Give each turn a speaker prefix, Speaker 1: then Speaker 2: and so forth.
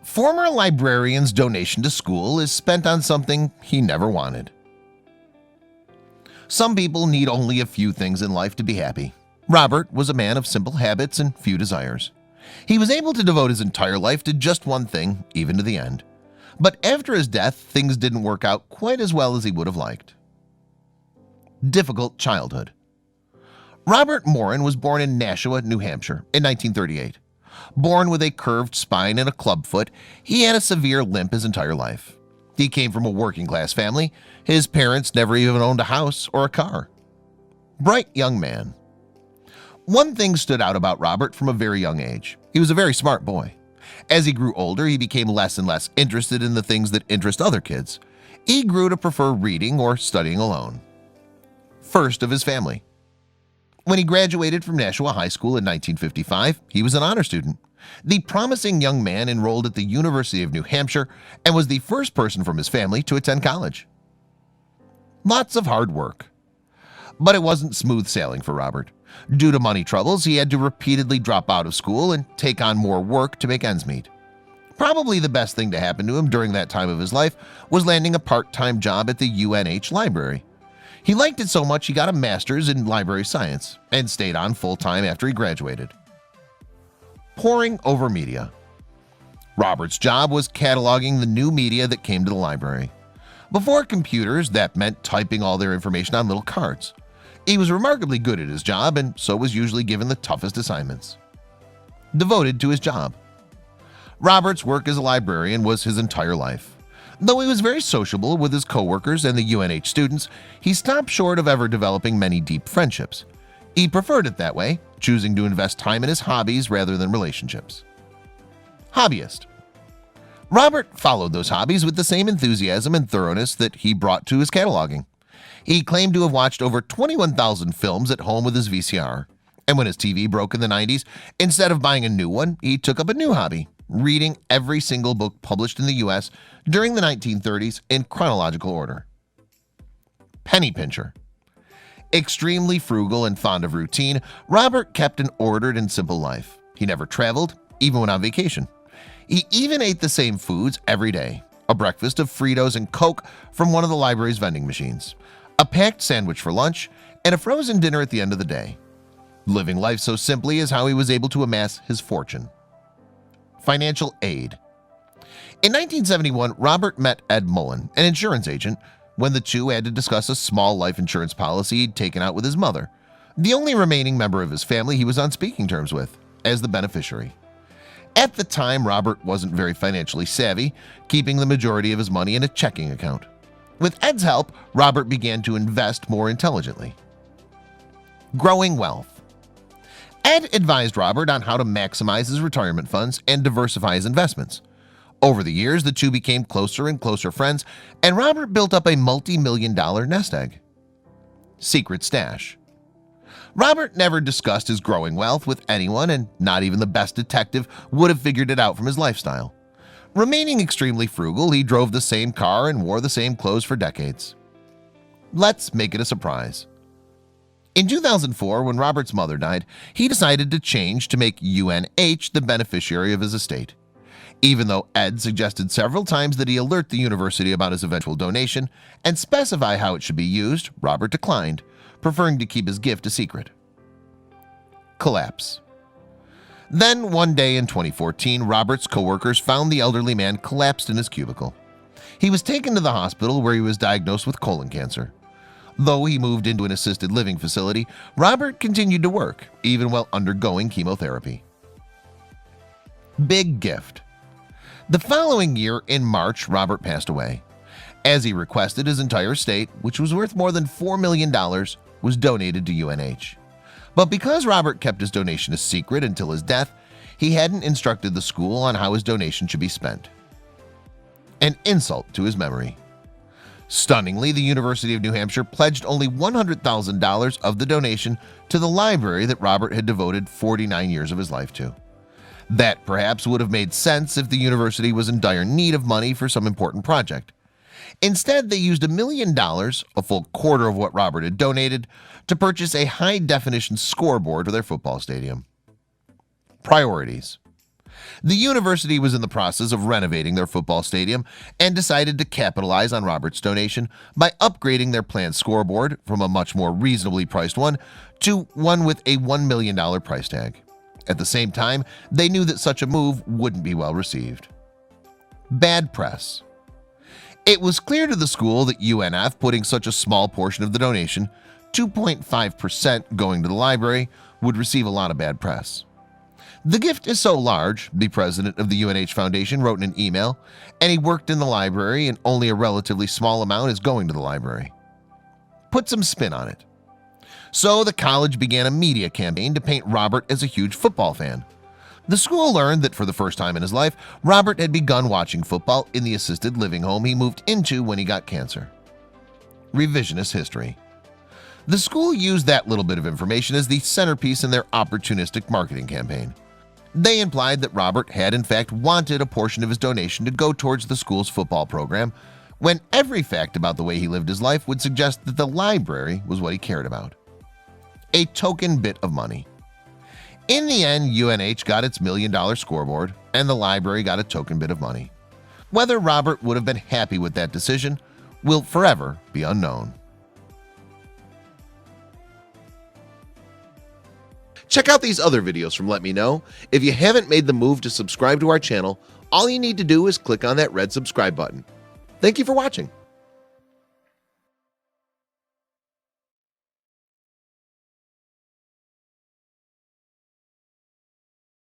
Speaker 1: Former librarian's donation to school is spent on something he never wanted. Some people need only a few things in life to be happy. Robert was a man of simple habits and few desires. He was able to devote his entire life to just one thing, even to the end. But after his death, things didn't work out quite as well as he would have liked. Difficult childhood. Robert Morin was born in Nashua, New Hampshire in 1938. Born with a curved spine and a clubfoot, he had a severe limp his entire life. He came from a working-class family. His parents never even owned a house or a car. Bright young man. One thing stood out about Robert from a very young age. He was a very smart boy. As he grew older, he became less and less interested in the things that interest other kids. He grew to prefer reading or studying alone. First of his family. When he graduated from Nashua High School in 1955, he was an honor student. The promising young man enrolled at the University of New Hampshire and was the first person from his family to attend college. Lots of hard work. But it wasn't smooth sailing for Robert. Due to money troubles, he had to repeatedly drop out of school and take on more work to make ends meet. Probably the best thing to happen to him during that time of his life was landing a part-time job at the UNH library. He liked it so much he got a master's in library science and stayed on full-time after he graduated. Poring over media. Robert's job was cataloging the new media that came to the library. Before computers, that meant typing all their information on little cards. He was remarkably good at his job and so was usually given the toughest assignments. Devoted to his job. Robert's work as a librarian was his entire life. Though he was very sociable with his co-workers and the UNH students, he stopped short of ever developing many deep friendships. He preferred it that way, choosing to invest time in his hobbies rather than relationships. Hobbyist. Robert followed those hobbies with the same enthusiasm and thoroughness that he brought to his cataloging. He claimed to have watched over 21,000 films at home with his VCR. And when his TV broke in the 90s, instead of buying a new one, he took up a new hobby, reading every single book published in the US during the 1930s in chronological order. Penny pincher. Extremely frugal and fond of routine, Robert kept an ordered and simple life. He never traveled, even when on vacation. He even ate the same foods every day, a breakfast of Fritos and Coke from one of the library's vending machines, a packed sandwich for lunch, and a frozen dinner at the end of the day. Living life so simply is how he was able to amass his fortune. Financial aid. In 1971, Robert met Ed Mullen, an insurance agent, when the two had to discuss a small life insurance policy he'd taken out with his mother, the only remaining member of his family he was on speaking terms with, as the beneficiary. At the time, Robert wasn't very financially savvy, keeping the majority of his money in a checking account. With Ed's help, Robert began to invest more intelligently. Growing wealth. Ed advised Robert on how to maximize his retirement funds and diversify his investments. Over the years, the two became closer and closer friends, and Robert built up a multi-million-dollar nest egg. Secret stash. Robert never discussed his growing wealth with anyone, and not even the best detective would have figured it out from his lifestyle. Remaining extremely frugal, he drove the same car and wore the same clothes for decades. Let's make it a surprise. In 2004, when Robert's mother died, he decided to change to make UNH the beneficiary of his estate. Even though Ed suggested several times that he alert the university about his eventual donation and specify how it should be used, Robert declined, preferring to keep his gift a secret. Collapse. Then one day in 2014, Robert's co-workers found the elderly man collapsed in his cubicle. He was taken to the hospital where he was diagnosed with colon cancer. Though he moved into an assisted living facility, Robert continued to work, even while undergoing chemotherapy. Big gift. The following year, in March, Robert passed away. As he requested, his entire estate, which was worth more than $4 million, was donated to UNH. But because Robert kept his donation a secret until his death, he hadn't instructed the school on how his donation should be spent. An insult to his memory. Stunningly, the University of New Hampshire pledged only $100,000 of the donation to the library that Robert had devoted 49 years of his life to. That perhaps would have made sense if the university was in dire need of money for some important project. Instead, they used $1 million, a full quarter of what Robert had donated, to purchase a high-definition scoreboard for their football stadium. Priorities. The university was in the process of renovating their football stadium and decided to capitalize on Robert's donation by upgrading their planned scoreboard from a much more reasonably priced one to one with a $1 million price tag. At the same time, they knew that such a move wouldn't be well received. Bad press. It was clear to the school that UNF putting such a small portion of the donation, 2.5% going to the library, would receive a lot of bad press. The gift is so large, the president of the UNH Foundation wrote in an email, and he worked in the library and only a relatively small amount is going to the library. Put some spin on it. So the college began a media campaign to paint Robert as a huge football fan. The school learned that for the first time in his life, Robert had begun watching football in the assisted living home he moved into when he got cancer. Revisionist history. The school used that little bit of information as the centerpiece in their opportunistic marketing campaign. They implied that Robert had in fact wanted a portion of his donation to go towards the school's football program, when every fact about the way he lived his life would suggest that the library was what he cared about. A token bit of money. In the end, UNH got its $1 million scoreboard and the library got a token bit of money. Whether Robert would have been happy with that decision will forever be unknown. Check out these other videos from Let Me Know. If you haven't made the move to subscribe to our channel, all you need to do is click on that red subscribe button. Thank you for watching.